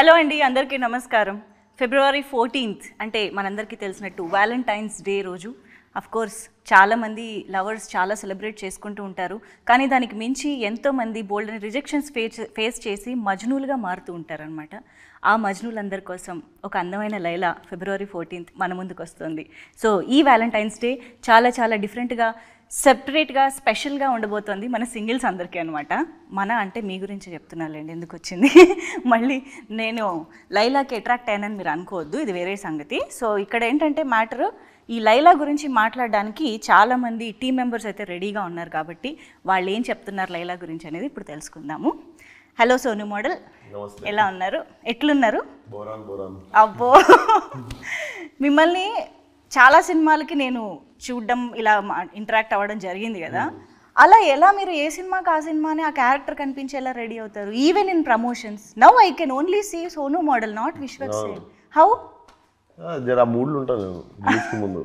Hello అండి, అందరికీ నమస్కారం. ఫిబ్రవరి 14th అంటే మనందరికీ తెలిసినట్టు వ్యాలంటైన్స్ డే రోజు. కోర్స్ చాలామంది లవర్స్ చాలా సెలబ్రేట్ చేసుకుంటూ ఉంటారు. కానీ దానికి మించి ఎంతోమంది బోల్డ్ అని రిజెక్షన్స్ ఫేస్ చేసి మజ్నూలుగా మారుతూ ఉంటారనమాట. ఆ మజ్నూలందరి కోసం ఒక అందమైన లైలా ఫిబ్రవరి 14th మన ముందుకు వస్తుంది. సో ఈ వ్యాలంటైన్స్ డే చాలా చాలా డిఫరెంట్గా, సెపరేట్గా, స్పెషల్గా ఉండబోతోంది మన సింగిల్స్ అందరికీ అనమాట. మన అంటే మీ గురించి చెప్తున్నానులేండి, ఎందుకు వచ్చింది మళ్ళీ నేను లైలాకి అట్రాక్ట్ అయ్యానని మీరు అనుకోవద్దు, ఇది వేరే సంగతి. సో ఇక్కడ ఏంటంటే మ్యాటర్, ఈ లైలా గురించి మాట్లాడడానికి చాలామంది టీం మెంబర్స్ అయితే రెడీగా ఉన్నారు. కాబట్టి వాళ్ళు ఏం చెప్తున్నారు లైలా గురించి అనేది ఇప్పుడు తెలుసుకుందాము. హలో సోను మోడల్, ఎలా ఉన్నారు, ఎట్లున్నారు? అబ్బో మిమ్మల్ని చాలా సినిమాలకి నేను చూడడం, ఇలా ఇంటరాక్ట్ అవ్వడం జరిగింది కదా. అలా ఎలా మీరు ఏ సినిమాకి ఆ సినిమాని ఆ క్యారెక్టర్ కనిపించేలా రెడీ అవుతారు? Even in promotions now I can only see Sonu model, not Vishwak Sen. How? జరా మూడ్లు ఉంటాను ముందు.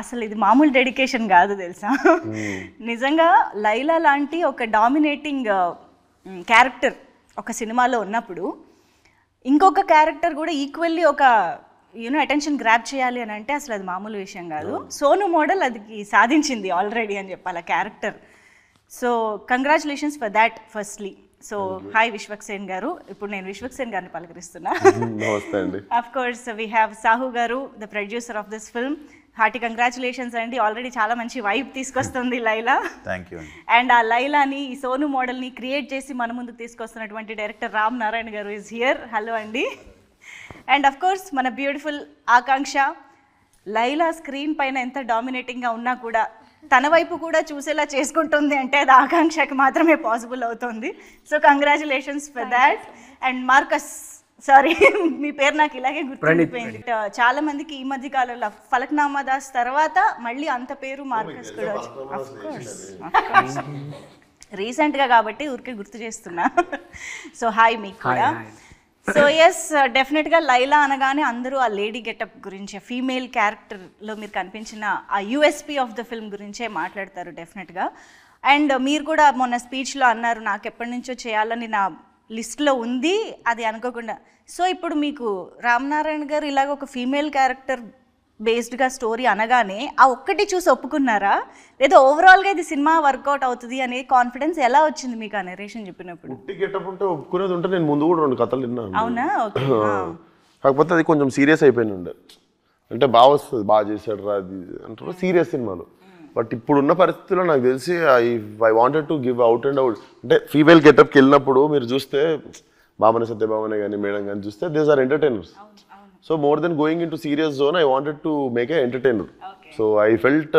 అసలు ఇది మామూలు డెడికేషన్ కాదు తెలుసా. నిజంగా లైలా లాంటి ఒక డామినేటింగ్ క్యారెక్టర్ ఒక సినిమాలో ఉన్నప్పుడు ఇంకొక క్యారెక్టర్ కూడా ఈక్వల్లీ ఒక అటెన్షన్ గ్రాప్ చేయాలి అని అంటే అసలు అది మామూలు విషయం కాదు. సోను మోడల్ అది సాధించింది ఆల్రెడీ అని చెప్పాలి ఆ character. So congratulations for that firstly. So hi Vishwak Sen గారు. ఇప్పుడు నేను విశ్వక్ సేన్ గారిని పలకరిస్తున్నా. Of course we have Sahu గారు, the producer of this film. Hearty congratulations అండి, ఆల్రెడీ చాలా మంచి వైబ్ తీసుకొస్తుంది లైలా. అండ్ ఆ లైలాని, ఈ సోను మోడల్ని క్రియేట్ చేసి మన ముందుకు తీసుకొస్తున్నటువంటి డైరెక్టర్ రామ్ నారాయణ గారు ఈజ్ హియర్. హలో అండి. అండ్ అఫ్ కోర్స్ మన బ్యూటిఫుల్ ఆకాంక్ష. లైలా స్క్రీన్ పైన ఎంత డామినేటింగ్గా ఉన్నా కూడా తన వైపు కూడా చూసేలా చేసుకుంటుంది అంటే అది ఆకాంక్షకి మాత్రమే పాసిబుల్ అవుతుంది. So congratulations for that. And Marcus, sorry మీ పేరు నాకు ఇలాగే గుర్తుండిపోయింది. చాలా మందికి ఈ మధ్య కాలంలో ఫలక్నామా దాస్ తర్వాత మళ్ళీ అంత పేరు మార్కస్ కూడా వచ్చి రీసెంట్గా కాబట్టి ఊరికే గుర్తు చేస్తున్నా. సో హాయ్ మీకు కూడా. సో ఎస్, డెఫినెట్గా లైలా అనగానే అందరూ ఆ లేడీ గెటప్ గురించి, ఫీమేల్ క్యారెక్టర్లో మీరు కనిపించిన ఆ యూఎస్పీ ఆఫ్ ద ఫిల్మ్ గురించే మాట్లాడతారు డెఫినెట్గా. అండ్ మీరు కూడా మొన్న స్పీచ్లో అన్నారు, నాకు ఎప్పటి నుంచో చేయాలని నా లిస్ట్లో ఉంది, అది అనుకోకుండా. సో ఇప్పుడు మీకు రామ్ నారాయణ గారు ఇలాగ ఒక ఫీమేల్ క్యారెక్టర్ బేస్డ్గా స్టోరీ అనగానే ఆ ఒక్కటి చూసి ఒప్పుకున్నారా, లేదా ఓవరాల్గా ఇది సినిమా వర్కౌట్ అవుతుంది అనే కాన్ఫిడెన్స్ ఎలా వచ్చింది మీకు ఆ నరేషన్ చెప్పినప్పుడు? ఒప్పుకునేది ఉంటే నేను ముందు కూడా 2 కథలు విన్నాను. అవునా? కాకపోతే అది కొంచెం సీరియస్ అయిపోయింది ఉండే, అంటే బాగా వస్తుంది, బాగా చేశాడు రా అది అంటారు సీరియస్ సినిమాలు. బట్ ఇప్పుడున్న పరిస్థితుల్లో నాకు తెలిసి I wanted to give out and out. అంటే ఫీమేల్ గెటప్కి వెళ్ళినప్పుడు మీరు చూస్తే బాబన సత్యభామనే కానీ మేడం కానీ చూస్తే these are entertainers. So more than going into serious zone, I wanted to make a entertainer. Okay. So I felt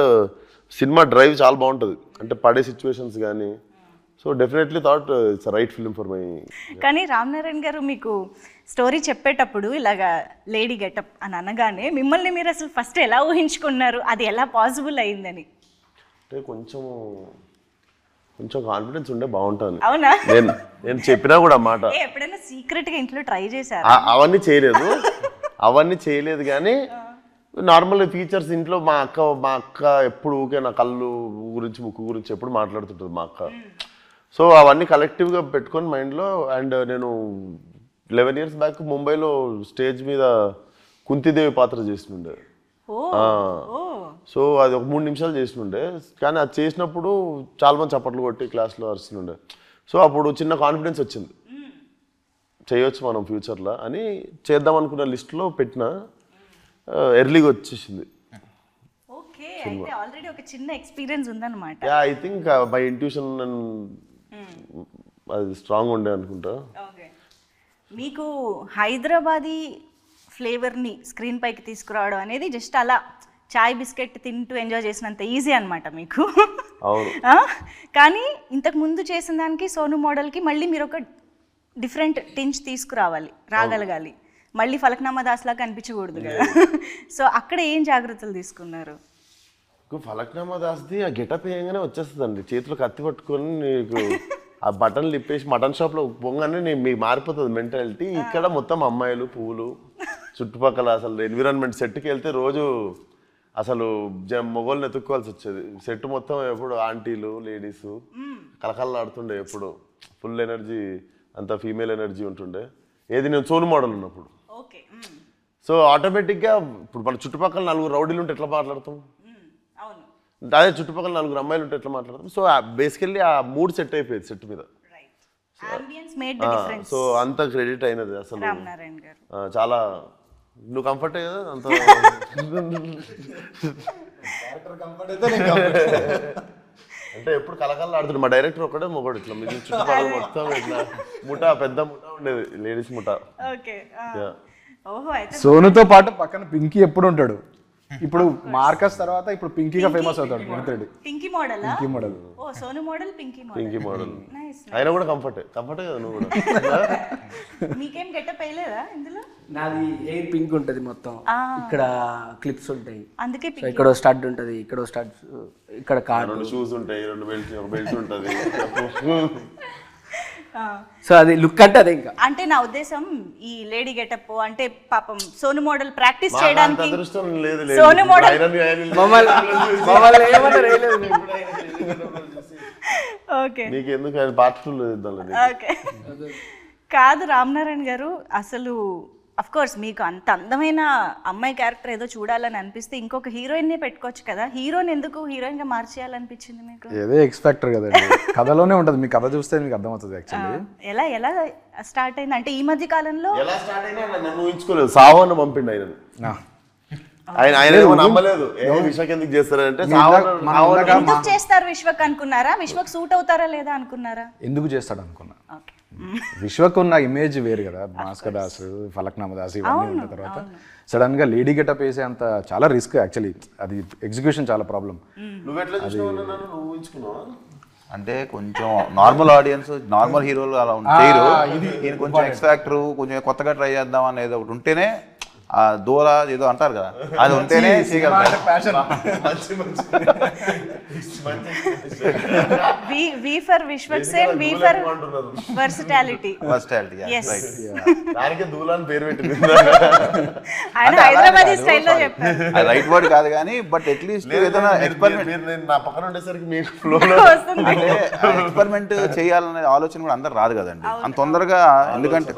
cinema drive చాలా బాగుంటుంది, అంటే పడే సిచ్యువేషన్స్ కానీ. So definitely thought it's right film for my. కానీ రామ్ నారాయణ గారు మీకు story చెప్పేటప్పుడు ఇలాగా లేడీ గెటప్ అని అనగానే మిమ్మల్ని మీరు అసలు ఫస్ట్ ఎలా ఊహించుకున్నారు, అది ఎలా పాసిబుల్ అయిందని? అంటే కొంచెం కాన్ఫిడెన్స్ ఉండే బాగుంటుంది. అవునా? నేను చెప్పినా కూడా మాట ఎప్పుడైనా సీక్రెట్గా ఇంట్లో ట్రై చేశారు? అవన్నీ చేయలేదు కానీ నార్మల్ ఫీచర్స్ ఇంట్లో మా అక్క ఎప్పుడు ఊకే నా కళ్ళు గురించి ముక్కు గురించి ఎప్పుడు మాట్లాడుతుంటుంది మా అక్క. సో అవన్నీ కలెక్టివ్గా పెట్టుకొని మైండ్లో. అండ్ నేను 11 years బ్యాక్ ముంబైలో స్టేజ్ మీద కుంతిదేవి పాత్ర చేస్తుండే. సో అది ఒక 3 నిమిషాలు చేస్తుండే, కానీ అది చేసినప్పుడు చాలా మంది చప్పట్లు కొట్టి క్లాస్లో అరుస్తుండే. సో అప్పుడు చిన్న కాన్ఫిడెన్స్ వచ్చింది, చేయొచ్చు మనం ఫ్యూచర్లో అని. చేద్దాం అనుకున్న లిస్ట్లో పెట్టిన, ఎర్లీగా వచ్చేసింది. ఆల్రెడీ ఒక చిన్న ఎక్స్పీరియన్స్ ఉందన్నమాట. ఐ థింక్ మై ఇంట్యూషన్ అది స్ట్రాంగ్ ఉండే అనుకుంటా. మీకు హైదరాబాదీ ఫ్లేవర్ని స్క్రీన్ పైకి తీసుకురావడం అనేది జస్ట్ అలా చాయ్ బిస్కెట్ తింటూ ఎంజాయ్ చేసినంత ఈజీ అనమాట మీకు. కానీ ఇంతకు ముందు చేసిన దానికి సోను మోడల్కి మళ్ళీ మీరు ఒక డిఫరెంట్ టించ్ తీసుకురావాలి, రాగలగాలి. మళ్ళీ ఫలక్నామా దాస్లా కనిపించకూడదు కదా. సో అక్కడ ఏం జాగ్రత్తలు తీసుకున్నారు? ఫలక్నామా దాస్ది ఆ గెటప్ వేయగానే వచ్చేస్తుందండి, చేతిలో కత్తి పట్టుకొని నీకు ఆ బటన్లు ఇప్పేసి మటన్ షాప్లో పోగానే మీకు మారిపోతుంది మెంటాలిటీ. ఇక్కడ మొత్తం అమ్మాయిలు, పువ్వులు, చుట్టుపక్కల అసలు ఎన్విరాన్మెంట్. సెట్కి వెళ్తే రోజు అసలు మొగోళ్ళని ఎత్తుక్కోవాల్సి వచ్చేది. సెట్ మొత్తం ఎప్పుడు ఆంటీలు, లేడీసు కలకల్లాడుతుండే, ఎప్పుడు ఫుల్ ఎనర్జీ, అంత ఫీమేల్ ఎనర్జీ ఉంటుండే. ఏది నేను సోను మోడల్ ఉన్నప్పుడు. ఓకే. సో ఆటోమేటిక్గా ఇప్పుడు మన చుట్టుపక్కల 4 రౌడీలు ఉంటే ఎట్లా మాట్లాడతాం, అవును. అదే చుట్టుపక్కల 4 అమ్మాయిలు ఉంటే ఎట్లా మాట్లాడతాం. సో బేసికల్లీ ఆ మూడ్ సెట్ అయిపోయింది సెట్ మీద. Ambience made the difference. So అంత క్రెడిట్ అయినది అసలు. రామనారాయణ గారు చాలా నువ్వు కంఫర్ట్ కదా అంత. అంటే ఎప్పుడు కలకల్లా ఆడుతుంది మా డైరెక్టర్ ఒక్కడే మొగడు ఇట్లా మీ చుట్టుపక్కల మొత్తం ఇట్లా ముఠా పెద్ద ముఠా ఉండేది లేడీస్ ముఠా. ఓకే. ఓహో. అయితే సోనుతో పాటు పక్కన పింకీ ఎప్పుడు ఉంటాడు. ఇప్పుడు మార్కస్ తర్వాత ఇప్పుడు పింకీగా ఫేమస్ అవుతాడు మిత్రుడు. Pinky model. Pinky model. Oh Sonu model Pinky model. Pinky model. Nice. అయినా కూడా కంఫర్టే కదా నువ్వు కూడా. మీకేం గెటప్ వేయలేదా ఇందులో? నాది ఎయిర్ పింక్ ఉంటది మొత్తం, ఇక్కడ క్లిప్స్ ఉంటాయి, అందుకే సో ఇక్కడ స్టడ్ ఉంటది, ఇక్కడ స్టడ్, ఇక్కడ కార్డు, 2 షూస్ ఉంటాయి, 2 బెల్ట్స్, ఒక బెల్ట్ ఉంటది. సో అది లుక్ అంటే అదే. ఇంకా అంటే నా ఉద్దేశం ఈ లేడీ గెటప్ అంటే పాపం సోను మోడల్ ప్రాక్టీస్ చేయడానికి అదృష్టం లేదు. సోను మోడల్ మమ్మల్ని ఏమన్నా రేయలేదు. ఓకే. నీకు ఎందుకు ఆయన పార్ట్ 2 ఇద్దాం. ఓకే. కాదు రామనారాయణ గారు, అసలు అఫ్ కోర్స్ మీకు అంత అందమైన అమ్మాయి క్యారెక్టర్ ఏదో చూడాలని అనిపిస్తే ఇంకొక హీరోయిన్నే పెట్టుకోవచ్చు కదా, హీరోని ఎందుకు హీరోయిన్ గా మార్చేయాలనిపించింది మీకు? ఏదో ఎక్స్పెక్టర్ కదండి, కథలోనే ఉంటుంది. మీ కథ చూస్తే మీకు అర్థమవుతుంది యాక్చువల్లీ. ఎలా స్టార్ట్ అయింది అంటే ఈ మధ్య కాలంలో? ఎలా స్టార్ట్ అయినా నన్ను ఊహించుకోలేదు. సావన్న పంపిండు ఆయన ఏమో నమ్మలేదు. విశ్వక్ ఎందుకు చేస్తారంటే ఎందుకు చేస్తారు విశ్వక్ అనుకున్నారా? విశ్వక్ సూట్ అవుతారా లేదా అనుకున్నారా? ఎందుకు చేస్తాడు అనుకున్నా. విశ్వక్ ఉన్న ఇమేజ్ వేరు కదా, భాస్కర్ దాస్, ఫలక్నామా దాస్ ఇవన్నీ ఉన్న తర్వాత సడన్ గా లేడీ గెటప్ వేసే అంత చాలా రిస్క్ యాక్చువల్లీ. అది ఎగ్జిక్యూషన్ చాలా ప్రాబ్లం. అంటే కొంచెం నార్మల్ ఆడియన్స్, నార్మల్ హీరోలు అలా చేయరు. ఈయన కొంచెం ఎక్స్ ఫ్యాక్టర్, కొంచెం కొత్తగా ట్రై చేద్దాం అనేది ఒకటి ఉంటేనే, ఆ దూర ఏదో అంటారు కదా, అది ఉంటేనే చేయగలుగుతారు. V for Vishwak Sen, V for versatility. Yes. దానికే దూలాన్ పేరు పెట్టింది. ఆయన హైదరాబాదీ స్టైల్లో చెప్పారు. అది రైట్ వర్డ్ కాదు కానీ, బట్ అట్లీస్ట్ ఏదైనా ఎక్స్పెరిమెంట్, నేను నా పక్కన ఉండేసరికి మీకు ఫ్లోలో అంటే ఎక్స్పెరిమెంట్ చేయాలనే ఆలోచన కూడా అందరు రాదు కదండి అంత తొందరగా. ఎందుకంటే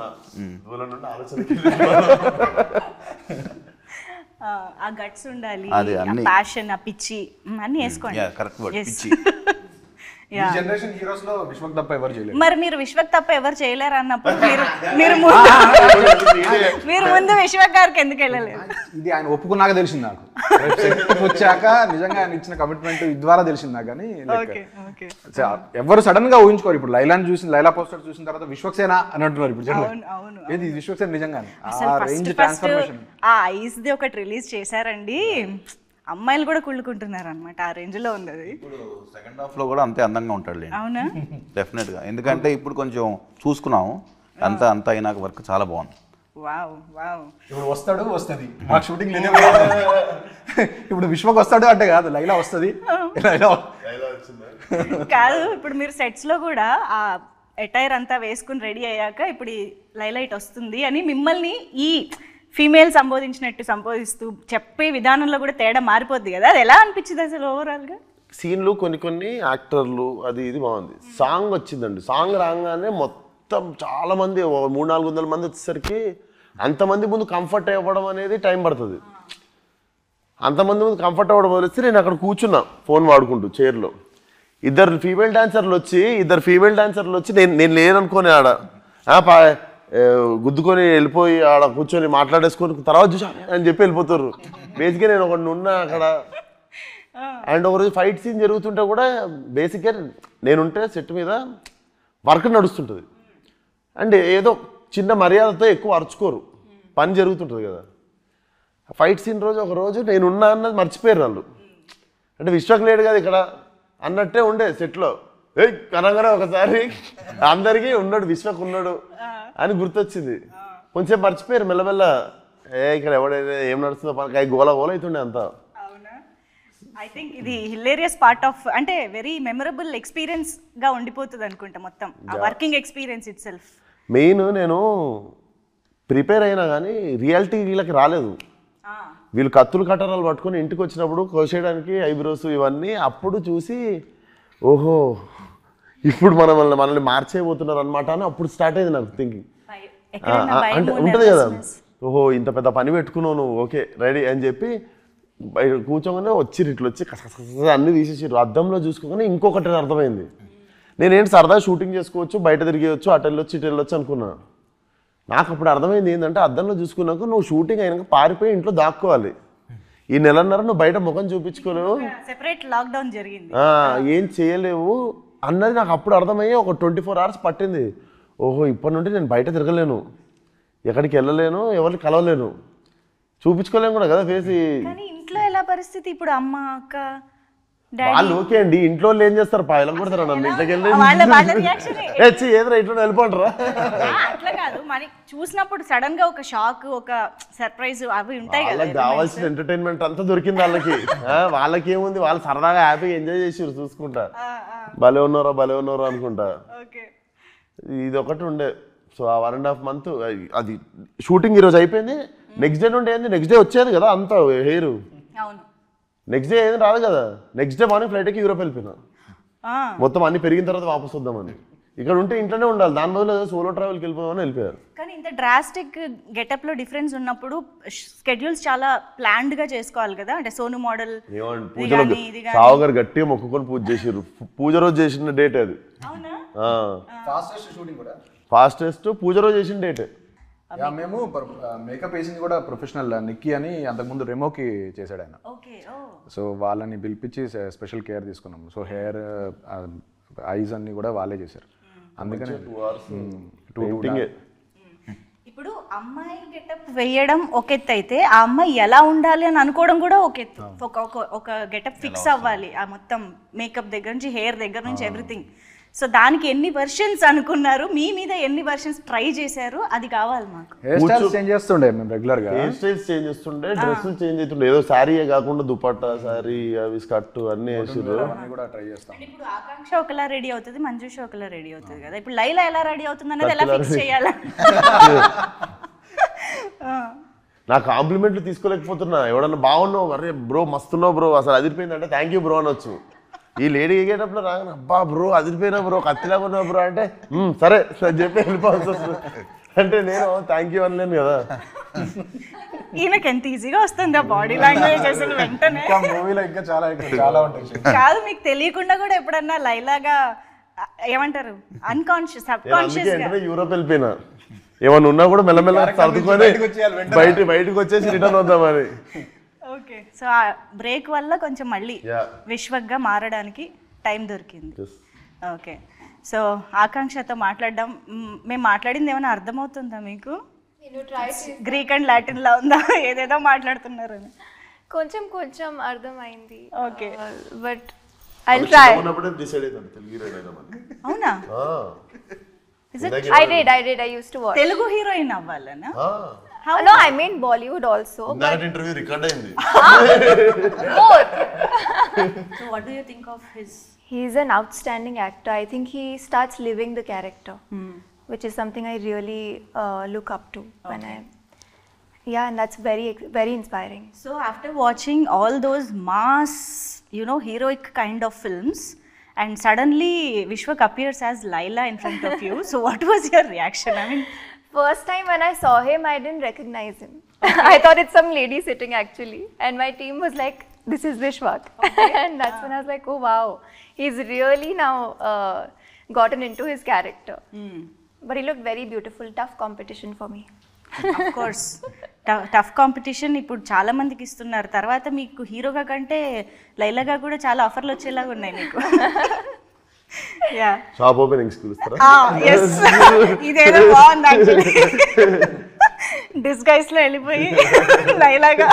ఆ గట్స్ ఉండాలి, అన్ని ప్యాషన్, ఆ పిచ్చి అన్ని వేసుకోండి. కరెక్ట్ వర్డ్, పిచ్చి. జనరేషన్ హీరోస్ లో విశ్వక్ తప్ప ఎవరు చేయలేరు. మరి మీరు విశ్వక్ తప్ప ఎవరు చేయలేరు అన్నప్పుడు మీరు ముందు విశ్వక్ గారికి ఎందుకు వెళ్ళలేదు? ఇది ఆయన ఒప్పుకున్నాక తెలిసింది నాకు. వచ్చాక నిజంగా ఆయన ఇచ్చిన కమిట్మెంట్ ద్వారా తెలిసింది నాకు. కానీ ఎవరు సడన్ గా ఊహించుకోరు. ఇప్పుడు లైలాని చూసిన, లైలా పోస్టర్ చూసిన తర్వాత విశ్వక్సేన అని అంటున్నారు ఇప్పుడు. ఏది విశ్వక్సేన నిజంగా రేంజ్ ట్రాన్స్ఫర్మేషన్. ఆ ఐస్ ది ఒకటి రిలీజ్ చేశారండి, అమ్మాయిలు కూడా కుళ్ళుకుంటున్నారు అనమాట. ఆ రేంజ్ లో ఉంది అది. ఇప్పుడు సెకండ్ హాఫ్ లో కూడా అంతే అందంగా ఉంటాడు. అవునా? డెఫినెట్ గా. ఎందుకంటే ఇప్పుడు కొంచెం చూసుకున్నాము, అంతా అయినాక వర్క్ చాలా బాగుంది. Wow wow. ఇప్పుడు వస్తుంది మాకు షూటింగ్ లేదు. ఇప్పుడు విశ్వక్ వస్తాడు అంటే కాదు, లైలా వస్తుంది. కాదు, ఇప్పుడు మీరు సెట్స్ లో కూడా ఆ ఎటైర్ అంతా వేసుకుని రెడీ అయ్యాక ఇప్పుడు ఈ లైలైట్ వస్తుంది అని మిమ్మల్ని ఈ ఫీమేల్ సంబోధించినట్టు సంబోధిస్తూ చెప్పే విధానంలో కూడా తేడా మారిపోద్ది కదా, అది ఎలా అనిపించింది అసలు ఓవరాల్ గా? సీన్లు కొన్ని యాక్టర్లు అది ఇది బాగుంది. సాంగ్ వచ్చిందండి, సాంగ్ రాగానే మొత్తం చాలా మంది 300-400 మంది వచ్చేసరికి అంతమంది ముందు కంఫర్ట్ అవ్వడం అనేది టైం పడుతుంది. అంతమంది ముందు కంఫర్ట్ అవ్వడం వదిలేస్తే నేను అక్కడ కూర్చున్నా ఫోన్ వాడుకుంటూ చైర్లో. ఇద్దరు ఫీమేల్ డాన్సర్లు వచ్చి నేను లేననుకోని ఆడ గుద్దుకొని వెళ్ళిపోయి ఆడ కూర్చొని మాట్లాడేసుకొని తర్వాత చూసా అని చెప్పి వెళ్ళిపోతారు. బేసిక్గా నేను ఒకటి ఉన్నా అక్కడ. అండ్ ఒకరోజు ఫైట్ సీన్ జరుగుతుంటే కూడా బేసిక్గా నేనుంటే సెట్ మీద వర్క్ నడుస్తుంటుంది. అండ్ ఏదో చిన్న మర్యాదతో ఎక్కువ అరుచుకోరు, పని జరుగుతుంటుంది కదా. ఫైట్ సీన్ రోజు ఒకరోజు నేనున్నా అన్నది మర్చిపోయారు వాళ్ళు. అంటే విశ్వక్ లేడు కదా ఇక్కడ అన్నట్టే ఉండే సెట్లో. కనగానే ఒకసారి అందరికీ ఉన్నాడు, విశ్వక్ ఉన్నాడు అని గుర్తొచ్చింది. కొంచెం మర్చిపోయారు మెల్లమెల్ల. ఇక్కడ ఎవడైతే ఏం నడుస్తుందో గోల అవుతుండే అంతా. ఐ థింక్ ఇది హిలేరియస్ పార్ట్ ఆఫ్, అంటే వెరీ మెమరబుల్ ఎక్స్పీరియన్స్ గా ఉండిపోతుంది అనుకుంటా మొత్తం ఆ working experience it self. Main నేను ప్రిపేర్ అయినా కానీ రియాలిటీ వీళ్ళకి రాలేదు. వీళ్ళు కత్తులు కట్టరాలు పట్టుకొని ఇంటికి వచ్చినప్పుడు కోసేయడానికి ఐబ్రోస్ ఇవన్నీ అప్పుడు చూసి ఓహో ఇప్పుడు మనల్ని మార్చేయబోతున్నారు అనమాట అని అప్పుడు స్టార్ట్ అయింది నాకు థింకింగ్. అంటే ఉంటుంది కదా, ఓహో ఇంత పెద్ద పని పెట్టుకున్నావు నువ్వు, ఓకే రెడీ అని చెప్పి బయట కూర్చోగానే వచ్చిర్రు, ఇట్లా వచ్చి కసకస అన్ని తీసేసారు. అద్దంలో చూసుకోగానే ఇంకొకటి అర్థమైంది, నేనేంటి సరదా షూటింగ్ చేసుకోవచ్చు, బయట తిరిగేయచ్చు, అటు వెళ్ళొచ్చు ఇటు వెళ్ళొచ్చు అనుకున్నా. నాకు అప్పుడు అర్థమైంది ఏంటంటే అద్దంలో చూసుకున్నాక నువ్వు షూటింగ్ అయినాక పారిపోయి ఇంట్లో దాక్కోవాలి. ఈ నెలన్నర నువ్వు బయట ముఖం చూపించుకోలేవు, సెపరేట్ లాక్డౌన్ జరిగింది, ఏం చేయలేవు అన్నది నాకు అప్పుడు అర్థమయ్యి ఒక 24 hours పట్టింది. ఓహో ఇప్పటి నుండి నేను బయట తిరగలేను, ఎక్కడికి వెళ్ళలేను, ఎవరిని కలవలేను, చూపించుకోలేము కూడా కదా ఫేస్. కానీ ఇంట్లో ఎలా పరిస్థితి ఇప్పుడు, అమ్మ అక్క వాళ్ళు ఓకే అండి, ఇంట్లో వాళ్ళు ఏం చేస్తారు, పాయలం కొడతారు నన్ను, ఇంట్లోకి వెళ్ళి ఏదో ఇంట్లో వెళ్ళిపోంటారా. అట్లా కాదు, మరి చూసినప్పుడు సడన్ గా ఒక షాక్, ఒక సర్ప్రైజ్ అవి ఉంటాయి కదా. వాళ్ళకి కావాల్సిన ఎంటర్టైన్మెంట్ అంతా దొరికింది వాళ్ళకి. వాళ్ళకి ఏముంది, వాళ్ళు సరదాగా హ్యాపీగా ఎంజాయ్ చేసారు చూసుకుంటా, భలే ఉన్నారా అనుకుంటా. ఇది ఒకటి ఉండే. సో ఆ 1.5 months అది షూటింగ్ ఈరోజు అయిపోయింది, నెక్స్ట్ డే నుండి ఏంది, నెక్స్ట్ డే వచ్చేది కదా అంత హెయిర్, అవును నెక్స్ట్ డే ఏది రాదు కదా. నెక్స్ట్ డే మార్నింగ్ ఫ్లైట్ ఎక్కి యూరోప్ వెళ్ళిపోయినా, మొత్తం అన్ని పెరిగిన తర్వాత వాపస్ వద్దామని. ఇక్కడ ఉంటే ఇంట్లోనే ఉండాలి, దాని బదులు సోలో ట్రావెల్కి వెళ్ళిపోదామని వెళ్ళిపోయారు. కానీ ఇంత డ్రాస్టిక్ గెటప్ లో డిఫరెన్స్ ఉన్నప్పుడు స్కెడ్యూల్స్ చాలా ప్లాన్డ్ గా చేసుకోవాలి కదా. అంటే సోను మోడల్ పూజలో సావు గారు గట్టిగా మొక్కుకొని పూజ చేసారు, పూజ రోజు చేసిన డేట్ అది. ఫాస్టెస్ట్ పూజ రోజు చేసిన డేట్. మేము మేకప్ వేసింది కూడా ప్రొఫెషనల్ నిక్కీ అని, అంతకుముందు రెమోకి చేశాడు ఆయన. సో వాళ్ళని పిలిపించి స్పెషల్ కేర్ తీసుకున్నాం. సో హెయిర్ ఐస్ అన్ని కూడా వాళ్ళే చేశారు. అందుకని ఇప్పుడు అమ్మాయి గెటప్ వేయడం ఒక ఎత్తు అయితే, ఆ అమ్మాయి ఎలా ఉండాలి అని అనుకోవడం కూడా ఒక ఎత్తు. ఒక గెటప్ ఫిక్స్ అవ్వాలి, ఆ మొత్తం మేకప్ దగ్గర నుంచి హెయిర్ దగ్గర నుంచి ఎవ్రీథింగ్. సో దానికి ఎన్ని వర్షన్స్ అనుకున్నారు, మీ మీద ఎన్ని వర్షన్స్ ట్రై చేశారు, అది కావాలి మాకు. హెయిర్ స్టైల్స్ చేంజ్ చేస్తుండే మేము రెగ్యులర్ గా, హెయిర్ స్టైల్స్ చేంజ్ చేస్తుండే, డ్రెస్సులు చేంజ్ అవుతుండే, ఏదో శారీ కాకుండా దుపట్టా, శారీ, అవి స్కర్ట్ అన్ని వేసారు. కూడా ట్రై చేస్తాం. ఇప్పుడు ఆకాంక్ష ఒకలా రెడీ అవుతుంది, మంజుష ఒకలా రెడీ అవుతుంది కదా. ఇప్పుడు లైలా ఎలా రెడీ అవుతుంది అనేది ఎలా ఫిక్స్ చేయాలి. నా కాంప్లిమెంట్లు తీసుకోలేకపోతున్నా. ఎవడన్నా బాగున్నావు, అరే బ్రో మస్తున్నావు బ్రో, అసలు అదిరిపోయింది అంటే థ్యాంక్ యూ బ్రో అనొచ్చు. ఈ లేడీ ఎగేటప్పుడు రాగానే అబ్బా బ్రో అదిరిపోయినా బ్రో, కత్తిలాగా ఉన్నావు బ్రో అంటే సరే అని చెప్పి వెళ్ళిపోవాల్సి వస్తుంది. అంటే నేను థ్యాంక్ యూ అనలేను కదా. ఈయనకి ఎంత ఈజీగా వస్తుంది ఆ బాడీ లాంగ్వేజ్ అసలు వెంటనే. మూవీలో ఇంకా చాలా ఉంటాయి. కాదు, మీకు తెలియకుండా కూడా ఎప్పుడన్నా లైలాగా ఏమంటారు అన్కాన్షియస్ సబ్ కాన్షియస్ గా యూరోప్ వెళ్ళిపోయినా, ఏమన్నా ఉన్నా కూడా మెల్లమెల్ల సర్దుకొని బయటకు వచ్చేసి రిటర్న్ వద్దామని. ఓకే, సో ఆ బ్రేక్ వల్ల కొంచెం మళ్ళీ విశ్వక్గా మారడానికి టైం దొరికింది. ఓకే, సో ఆకాంక్షతో మాట్లాడడం, మేము మాట్లాడింది ఏమైనా అర్థమవుతుందా మీకు? గ్రీక్ అండ్ లాటిన్ లా ఉందా, ఏదేదో మాట్లాడుతున్నారు? కొంచెం కొంచెం అర్థమైంది. Okay, but I will try. అవునా? I did. I used to watch. Telugu heroine అవ్వాలనా? No, I mean Bollywood also. Interview record అయింది. Both. So what do you think of his? He's an outstanding actor. I think he starts living the character, which is something I really look up to when yeah, and that's very very inspiring. So after watching all those mass, heroic kind of films, and suddenly Vishwak appears as Laila in front of you. So what was your reaction? I mean, first time when I saw him, I didn't recognize him. I thought it's some lady sitting actually, and my team was like, "This is Vishwak," and that's when I was like, "Oh wow, he's really now gotten into his character." But he looked very beautiful. Tough competition for me. of course, tough competition ఇప్పుడు చాలా మందికి ఇస్తున్నారు. తర్వాత మీకు హీరోగా కంటే లైలాగా కూడా చాలా ఆఫర్లు వచ్చేలాగా ఉన్నాయి మీకు. షాప్ ఓపెనింగ్స్ పిలుస్తారా? ఇదేదో బాగుంది యాక్చువల్లీ, డిస్గైస్ లో వెళ్ళిపోయి లైలాగా.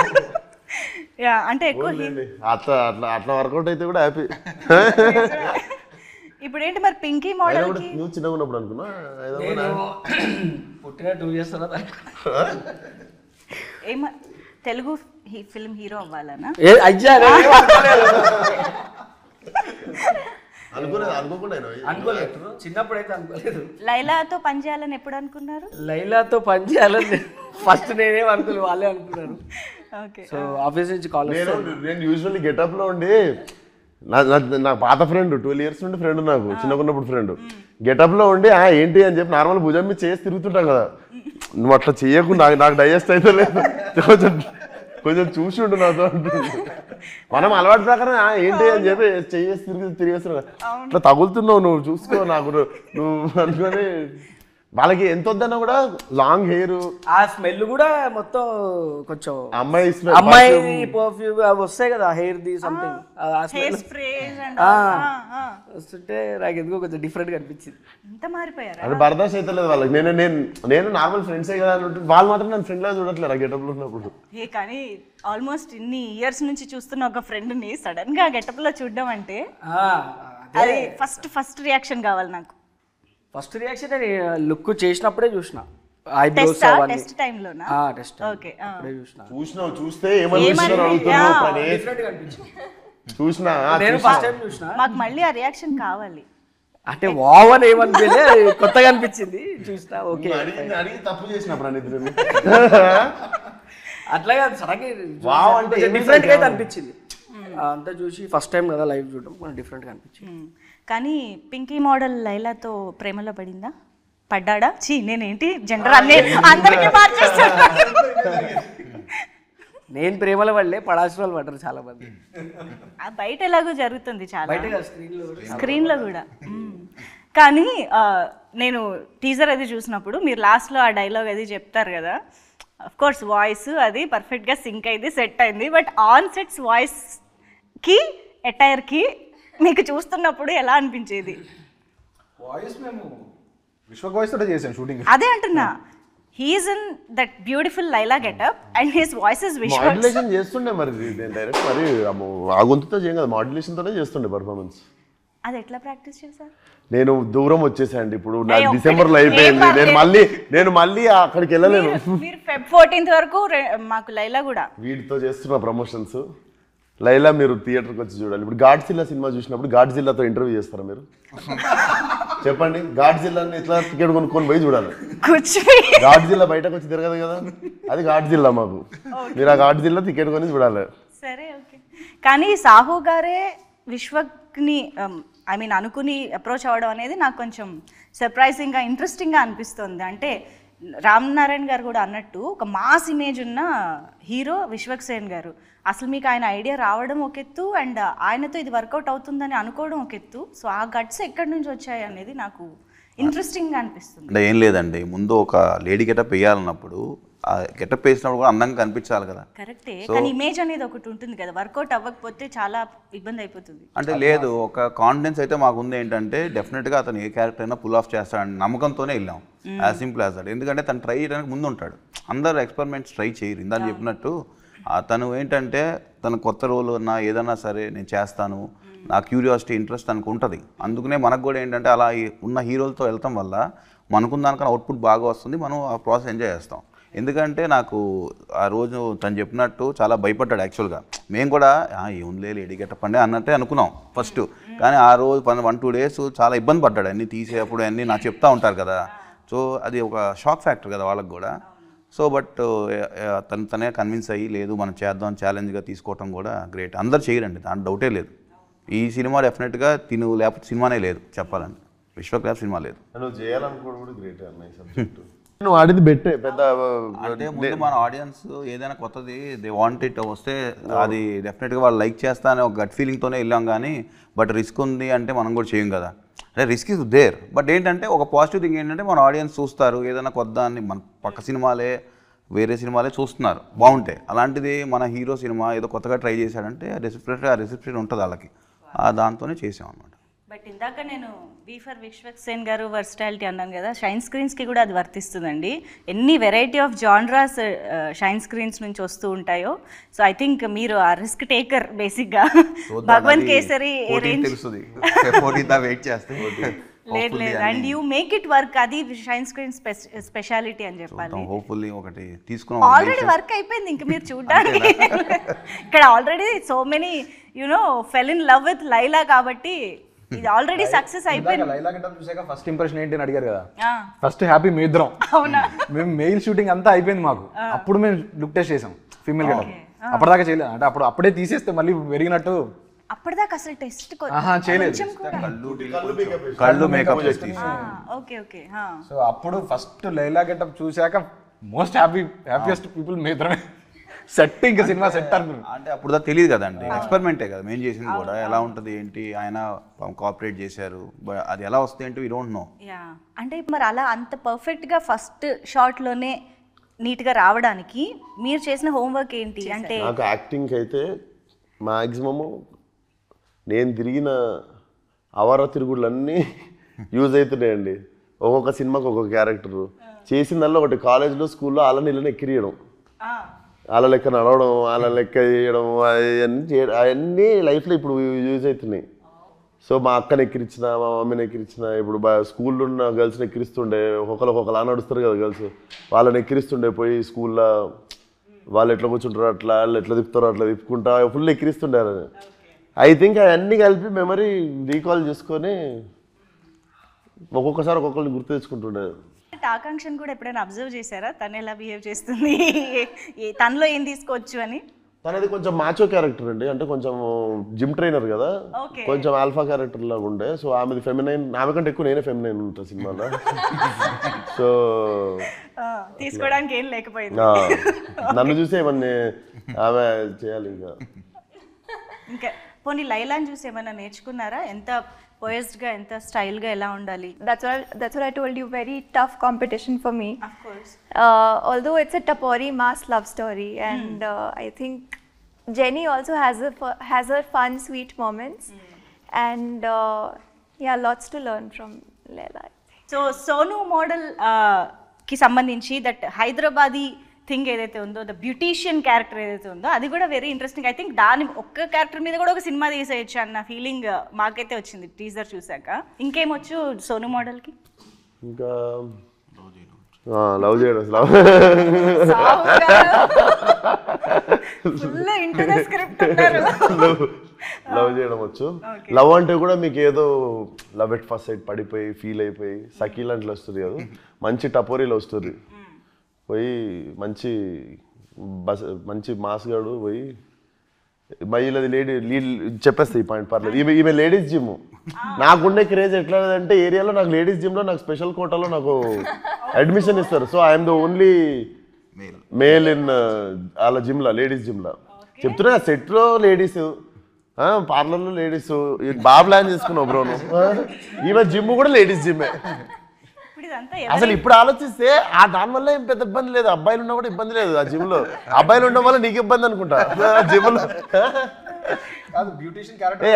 యా, అంటే ఎక్కువ అట్లా అట్లా వర్కౌట్ అయితే కూడా హ్యాపీ. ఇప్పుడు ఏంటి మరి పింకీ మోడల్ కి? నువ్వు చిన్నగా ఉన్నప్పుడు అనుకున్నా పుట్టిన 2 years తర్వాత తెలుగు ఫిల్మ్ హీరో అవ్వాలనా? అనుకోలేదు, చిన్నప్పుడు అయితే అనుకోలేదు. లైలాతో పని చేయాలని ఎప్పుడు అనుకున్నారు? లైలాతో పని చేయాలని ఫస్ట్ నేనేం అనుకోలేదు, వాళ్ళే అనుకున్నారు. ఓకే, సో ఆఫీస్ నుంచి కాల్ నేను యూజువల్లీ గెటప్ లో ఉండి, నా పాత ఫ్రెండ్ 12 years నుండి ఫ్రెండ్, నాకు చిన్నకున్నప్పుడు ఫ్రెండ్, గెటప్ లో ఉండి ఏంటి అని చెప్పి నార్మల్ భుజం మీద చేసి తిరుగుతుంటాం కదా, నువ్వు అట్లా చేయకు, నాకు డైజెస్ట్ అయితే లేదు, కొంచెం చూసి ఉండు నాతో అంటుంది. మనం అలవాటు ప్రకారం ఏంటి అని చెప్పి తిరిగేస్తున్నావు, అట్లా తగులుతున్నావు నువ్వు చూసుకో నాకు నువ్వు అనుకొని. వాళ్ళకి ఎంత వద్దన్నా కూడా లాంగ్ హెయిర్, ఆ స్మెల్ కూడా మొత్తం కొంచెం అమ్మాయి పర్ఫ్యూమ్ అవి వస్తాయి కదా, hair the something hair sprays and వస్తుంటే నాకు ఎందుకో కొంచెం డిఫరెంట్గా అనిపించింది. ఎంత మారిపోయారా? అంటే బర్దాష్ అయితే లేదు వాళ్ళకి. నేను నార్మల్ ఫ్రెండ్సే కదా అని వాళ్ళు మాత్రం నన్ను ఫ్రెండ్ లా చూడట్లేదు గెటప్ లో ఉన్నప్పుడు. కానీ ఆల్మోస్ట్ ఇన్ని ఇయర్స్ నుంచి చూస్తున్న ఒక ఫ్రెండ్ ని సడన్ గా గెటప్ లో చూడడం అంటే అది ఫస్ట్ రియాక్షన్ కావాలి నాకు. ఫస్ట్ రియాక్షన్ లుక్ చేసినప్పుడే చూసిన, ఐబ్రోస్ అవన్నీ టెస్ట్ టైం లోనా? టెస్ట్ ఓకే, అప్పుడే చూసిన. చూస్తే ఏమనిపిస్తుందో అడుగుతున్నావు. డిఫరెంట్గా అనిపించింది. చూసినా నేను ఫస్ట్ టైం చూసిన, మాకు మళ్ళీ ఆ రియాక్షన్ కావాలి. అంటే వావ్ అని ఏమనిపించలే, కొత్తగా అనిపించింది చూసిన. ఓకే అడిగి తప్పు చేసినప్పుడు అనిద్ర అట్లా కాదు, సడన్గా వావ్ అంటే డిఫరెంట్గా అయితే అనిపించింది. అంతా చూసి ఫస్ట్ టైం కదా లైవ్ చూడడం, కొంచెం డిఫరెంట్గా అనిపించింది. కానీ పింకీ మోడల్ లైలాతో ప్రేమలో పడిందా? పడ్డాడా? నేనేంటి జెండర్ అందరికీ మార్చేస్తున్నా. నేను ప్రేమల వల్లే పడాల్సిన వాళ్ళు పడ్డారు చాలా మంది. బయట ఎలాగో జరుగుతుంది చాలా, బయట స్క్రీన్లో కూడా. కానీ నేను టీజర్ అది చూసినప్పుడు మీరు లాస్ట్లో ఆ డైలాగ్ అది చెప్తారు కదా, అఫ్ కోర్స్ వాయిస్ అది పర్ఫెక్ట్గా సింక్ అయింది, సెట్ అయింది. బట్ ఆన్ సెట్స్ వాయిస్కి అటైర్కి మీకు చూస్తున్నప్పుడు ఎలా అనిపించేది? వాయిస్ మేము విశ్వక్ వాయిస్ తోటే చేసాం షూటింగ్. అదే అంటున్నా, he's in that beautiful Laila getup and his voice is Vishwak. Modulation చేస్తుండే మరి డైరెక్ట్, మరి ఆ గొంతుతో చేయం కదా, మాడ్యులేషన్ తోనే చేస్తుండే పర్ఫార్మెన్స్. అది ఎట్లా ప్రాక్టీస్ చేశారు? నేను దూరం వచ్చేసాయండి, ఇప్పుడు నాకు డిసెంబర్లో అయిపోయింది, నేను మళ్ళీ అక్కడికి వెళ్ళలేను. మీరు Feb 14th వరకు మాకు లైలా కూడా వీటితో చేస్తున్న ప్రమోషన్స్. లైలా మీరు థియేటర్కి వచ్చి చూడాలి. ఇప్పుడు గాడ్జిల్లా సినిమా చూసినప్పుడు గాడ్జిల్లాతో ఇంటర్వ్యూ చేస్తారా మీరు? చెప్పండి, గాడ్జిల్లాని ఇట్లా టికెట్ కొనుక్కొని పోయి చూడాలి. గాడ్జిల్లా బయటకు వచ్చి తిరగదు కదా, అది గాడ్జిల్లా మాకు. మీరు ఆ గాడ్జిల్లా టికెట్ కొని చూడాలి. సరే, ఓకే. కానీ సాహు గారే విశ్వక్ని అనుకుని అప్రోచ్ అవ్వడం అనేది నాకు కొంచెం సర్ప్రైజింగ్గా ఇంట్రెస్టింగ్గా అనిపిస్తుంది. అంటే రామ్ నారాయణ గారు కూడా అన్నట్టు ఒక మాస్ ఇమేజ్ ఉన్న హీరో విశ్వక్ సేన్ గారు. అసలు మీకు ఆయన ఐడియా రావడం ఒక ఎత్తు, అండ్ ఆయనతో ఇది వర్కౌట్ అవుతుందని అనుకోవడం ఒక ఎత్తు. సో ఆ గట్స్ ఎక్కడి నుంచి వచ్చాయి అనేది నాకు ఇంట్రెస్టింగ్గా అనిపిస్తుంది. అంటే ఏం లేదండి, ముందు ఒక లేడీ గెటప్ వేయాలన్నప్పుడు ఆ గెటప్ వేసినప్పుడు కూడా అందంగా కనిపించాలి కదా. కరెక్టే, కానీ ఇమేజ్ అనేది ఒకటి ఉంటుంది కదా, వర్కౌట్ అవ్వకపోతే చాలా ఇబ్బంది అయిపోతుంది. అంటే లేదు, ఒక కాన్ఫిడెన్స్ అయితే మాకు ఉంది. ఏంటంటే డెఫినెట్గా అతను ఏ క్యారెక్టర్ అయినా పుల్ ఆఫ్ చేస్తాడని నమ్మకంతోనే వెళ్ళాం. As simple as that. ఎందుకంటే తను ట్రై చేయడానికి ముందు ఉంటాడు, అందరు ఎక్స్పెరిమెంట్స్ ట్రై చేయరు. ఇందాక చెప్పినట్టు తను ఏంటంటే తన కొత్త రోల్ ఉన్నా ఏదన్నా సరే నేను చేస్తాను, నా క్యూరియాసిటీ ఇంట్రెస్ట్ తనకు ఉంటుంది. అందుకనే మనకు కూడా ఏంటంటే అలా ఉన్న హీరోలతో వెళ్తాం వల్ల మనకున్న దానికన్నా అవుట్పుట్ బాగా వస్తుంది, మనం ఆ ప్రాసెస్ ఎంజాయ్ చేస్తాం. ఎందుకంటే నాకు ఆ రోజు తను చెప్పినట్టు చాలా భయపడ్డాడు యాక్చువల్గా. మేము కూడా ఏముంది లేడీ గెటప్ అండి అన్నట్టే అనుకున్నాం ఫస్ట్. కానీ ఆ రోజు 1-2 days చాలా ఇబ్బంది పడ్డాడు, అన్నీ తీసేటప్పుడు అన్నీ నాకు చెప్తా ఉంటారు కదా. సో అది ఒక షాక్ ఫ్యాక్టర్ కదా వాళ్ళకి కూడా. సో బట్ తనే కన్విన్స్ అయ్యి లేదు మనం చేద్దాం, ఛాలెంజ్గా తీసుకోవటం కూడా గ్రేట్. అందరు చేయరండి, దాంట్లో డౌటే లేదు. ఈ సినిమా డెఫినెట్గా తిను లేకపోతే సినిమానే లేదు చెప్పాలంటే, విశ్వక్ లేకపోతే సినిమా లేదు. నువ్వు చేయాలనుకోవడం కూడా గ్రేట్ అన్నయ్య. నువ్వు ఆడింది బెట్టే పెద్ద. అంటే ముందు మన ఆడియన్స్ ఏదైనా కొత్తది దే వాంట్ ఇట్ వస్తే అది డెఫినెట్గా వాళ్ళు లైక్ చేస్తా అనే ఒక గట్ ఫీలింగ్తోనే వెళ్ళాం. కానీ బట్ రిస్క్ ఉంది అంటే మనం కూడా చేయం కదా. అంటే రిస్క్ ఇస్ దేర్. బట్ ఏంటంటే ఒక పాజిటివ్ థింగ్ ఏంటంటే మన ఆడియన్స్ చూస్తారు, ఏదైనా కొత్త అని మన పక్క సినిమాలే వేరే సినిమాలే చూస్తున్నారు బాగుంటాయి. అలాంటిది మన హీరో సినిమా ఏదో కొత్తగా ట్రై చేశాడంటే ఆ రిసెప్షన్ ఉంటుంది వాళ్ళకి, దాంతోనే చేసాం అన్నమాట. బట్ ఇందాక నేను వి ఫర్ విశ్వక్ సేన్ గారు వర్స్టాలిటీ అన్నాను కదా, షైన్ స్క్రీన్స్కి కూడా అది వర్తిస్తుందండి. ఎన్ని variety of genres shine screens నుంచి వస్తూ ఉంటాయో. సో ఐ థింక్ మీరు ఆ రిస్క్ టేకర్ బేసిక్గా. భగవంత్ కేసరి వెయిట్ చేస్తే లేదు లేదు, and you make it work. అది షైన్ స్క్రీన్ స్పెషాలిటీ అని చెప్పాలి. హోప్ఫుల్లీ ఒకటి తీసుకున్నాం, ఆల్రెడీ వర్క్ అయిపోయింది, ఇంకా మీరు చూడడానికి. ఇక్కడ already so many fell in love with Laila కాబట్టి ఇది ఆల్రెడీ సక్సెస్ అయిపోయింది. లైలా గెటప్ చూసాక ఫస్ట్ ఇంప్రెషన్ ఏంటి అని అడిగారు కదా, ఫస్ట్ హ్యాపీ మీ ఇద్దరం. మేము మెయిల్ షూటింగ్ అంతా అయిపోయింది మాకు, అప్పుడు మేము లుక్ టెస్ట్ చేసాం ఫీమేల్ గెటప్. అప్పటిదాకా చేయలేదు, అంటే అప్పుడే తీసేస్తే మళ్ళీ పెరిగినట్టు అప్పటిదాకా అసలు టెస్ట్ చేయలేదు. కళ్ళు మేకప్ ఓకే ఓకే. సో అప్పుడు ఫస్ట్ లైలా గెటప్ చూశాక మోస్ట్ హ్యాపీయెస్ట్ పీపుల్ మేత్రమే సెట్, ఇంకా సినిమా సెట్ అనుకున్నాను. అంటే అప్పుడు తెలియదు కదండి, ఎక్స్పెరిమెంటే కదా మేము చేసింది కూడా, ఎలా ఉంటుంది ఏంటి, ఆయన కోఆపరేట్ చేశారు, అది ఎలా వస్తుంది ఏంటి వీ డోంట్ నో. యా అంటే మరి అలా అంత పర్ఫెక్ట్గా ఫస్ట్ షాట్లోనే నీట్గా రావడానికి మీరు చేసిన హోంవర్క్ ఏంటి? అంటే నాకు యాక్టింగ్కి అయితే మ్యాక్సిమము నేను తిరిగిన అవర తిరుగుళ్ళన్నీ యూజ్ అవుతున్నాయండి. ఒక్కొక్క సినిమాకి ఒక్కొక్క క్యారెక్టరు చేసిందల్లా ఒకటి కాలేజ్లో స్కూల్లో వాళ్ళ నీళ్ళని ఎక్కిరియడం, వాళ్ళ లెక్క నడవడం, వాళ్ళ లెక్క చేయడం, అవన్నీ లైఫ్లో ఇప్పుడు యూజ్ అవుతున్నాయి. సో మా అక్కని ఎక్కిరించిన, మా మమ్మీని ఎక్కిరించిన, ఇప్పుడు స్కూల్లో ఉన్న గర్ల్స్ని ఎక్కిరిస్తుండే, ఒక్కొక్కలా నడుస్తారు కదా గర్ల్స్, వాళ్ళని ఎక్కిరిస్తుండే పోయి స్కూల్లో వాళ్ళు ఎట్లా కూర్చుంటారో అట్లా, వాళ్ళు ఎట్లా తిప్పుతారో అట్లా తిప్పుకుంటా ఫుల్ ఎక్కిరిస్తుండే. ఐ థింక్ అవన్నీ కలిపి మెమరీ రీకాల్ చేసుకొని ఒక్కొక్కసారి ఒక్కొక్కరిని గుర్తు తెచ్చుకుంటుండే. ఆకాంక్షను కూడా ఎప్పుడైనా అబ్జర్వ్ చేశారా తను ఎలా బిహేవ్ చేస్తుంది, తనలో ఏం తీసుకోవచ్చు అని? తనది కొంచెం మాచో క్యారెక్టర్ అండి, అంటే కొంచెం జిమ్ ట్రైనర్ కదా, కొంచెం ఆల్ఫా క్యారెక్టర్ లాగా ఉండే. సో ఆమెది ఫెమినైన్, ఆమె కంటే ఎక్కువ నేనే ఫెమినైన్ ఉంటా సినిమాలో. సో తీసుకోవడానికి ఏం లేకపోయింది, నన్ను చూసి ఏమన్నా ఆమె చేయాలి. ఇంకా పోనీ లైలాని చూసి ఏమైనా నేర్చుకున్నారా? ఎంత పోయస్డ్గా, ఎంత స్టైల్గా ఎలా ఉండాలి? That's what I told you, very tough competition for me. Of course. Although it's a Tapori mass love story, and I think Jenny also has her fun, sweet moments, and yeah, lots to learn from Laila. So Sonu model కి సంబంధించి that Hyderabadi thing ఏదైతే ఉందో, the beautician character ఏదైతే ఉందో, అది కూడా very interesting. I think దాని ఒక్క క్యారెక్టర్ మీద కూడా ఒక సినిమా తీసేయచ్చు అన్న ఫీలింగ్ మాకైతే వచ్చింది టీజర్ చూసాక. ఇంకేమొచ్చు సోను మోడల్కి? ఇంకా లవ్ చేయడం, లవ్ చేయడం వచ్చు. లవ్ అంటే కూడా మీకు ఏదో లవ్ ఎట్ ఫస్ట్ సైడ్ పడిపోయి ఫీల్ అయిపోయి సకీల్ అంటే వస్తుంది కదా, మంచి టపోరీలో వస్తుంది. పోయి మంచి మాస్గాడు పోయి వీళ్ళది లీడ్ చెప్పేస్తా ఈ పాయింట్ పర్లేదు. ఈమె లేడీస్ జిమ్. నాకుండే క్రేజ్ ఎట్లా అంటే ఏరియాలో నాకు లేడీస్ జిమ్లో నాకు స్పెషల్ కోటాలో నాకు అడ్మిషన్ ఇస్తారు. So I'm the only male in వాళ్ళ జిమ్లో, లేడీస్ జిమ్లో. చెప్తున్నా సెట్లో లేడీస్, పార్లర్లో లేడీస్, బాగా ప్లాన్ చేసుకున్నావు బ్రో నువ్వు. ఈమె జిమ్ కూడా లేడీస్ జిమ్మే. అసలు ఇప్పుడు ఆలోచిస్తే ఆ దానివల్ల ఏం పెద్ద ఇబ్బంది లేదు, అబ్బాయిలు ఉన్నా కూడా ఇబ్బంది లేదు ఆ జిమ్ లో. అబ్బాయిలు ఉండడం వల్ల నీకు ఇబ్బంది అనుకుంటా జిమ్ లో.